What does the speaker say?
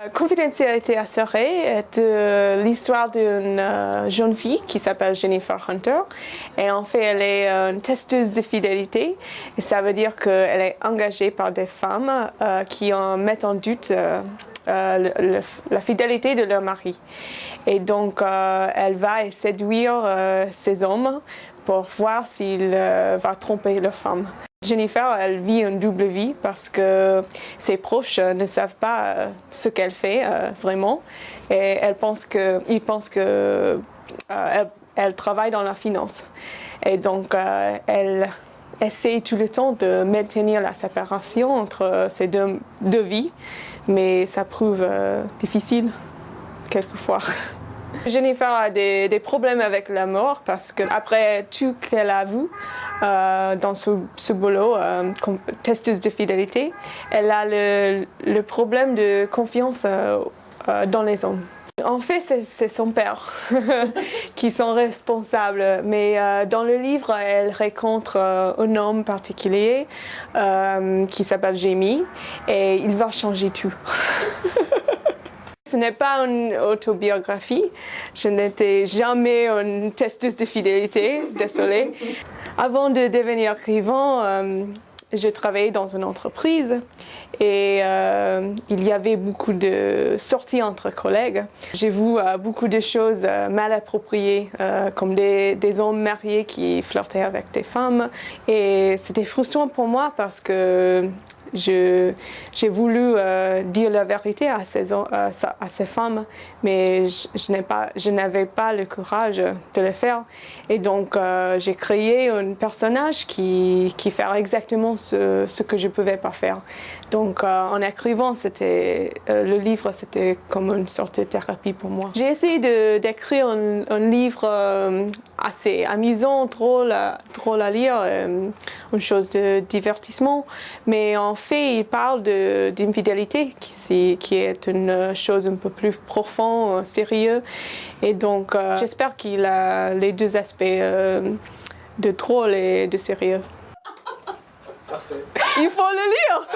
Confidentialité assurée est l'histoire d'une jeune fille qui s'appelle Jennifer Hunter. Et en fait, elle est une testeuse de fidélité. Et ça veut dire qu'elle est engagée par des femmes qui mettent en doute la fidélité de leur mari. Et donc, elle va séduire ces hommes pour voir s'il va tromper leur femme. Jennifer, elle vit une double vie parce que ses proches ne savent pas ce qu'elle fait vraiment et ils pensent que elle travaille dans la finance. Et donc, elle essaie tout le temps de maintenir la séparation entre ces deux vies, mais ça prouve difficile quelquefois. Jennifer a des problèmes avec la mort parce qu'après tout qu'elle a vu dans ce boulot, comme testeuse de fidélité, elle a le problème de confiance dans les hommes. En fait, c'est son père qui sont responsables, mais dans le livre, elle rencontre un homme particulier qui s'appelle Jamie et il va changer tout. Ce n'est pas une autobiographie. Je n'étais jamais une testeuse de fidélité, désolée. Avant de devenir écrivain, je travaillais dans une entreprise et il y avait beaucoup de sorties entre collègues. J'ai vu beaucoup de choses mal appropriées, comme des hommes mariés qui flirtaient avec des femmes. Et c'était frustrant pour moi parce que j'ai voulu dire la vérité à ces femmes, mais je n'avais pas le courage de le faire. Et donc, j'ai créé un personnage qui fait exactement ce que je ne pouvais pas faire. Donc, en écrivant, le livre, c'était comme une sorte de thérapie pour moi. J'ai essayé d'écrire un livre assez amusant, drôle à lire, une chose de divertissement, mais en fait, il parle d'infidélité, qui est une chose un peu plus profonde, sérieuse. Et donc, j'espère qu'il a les deux aspects de drôle et de sérieux. Parfait. Il faut le lire!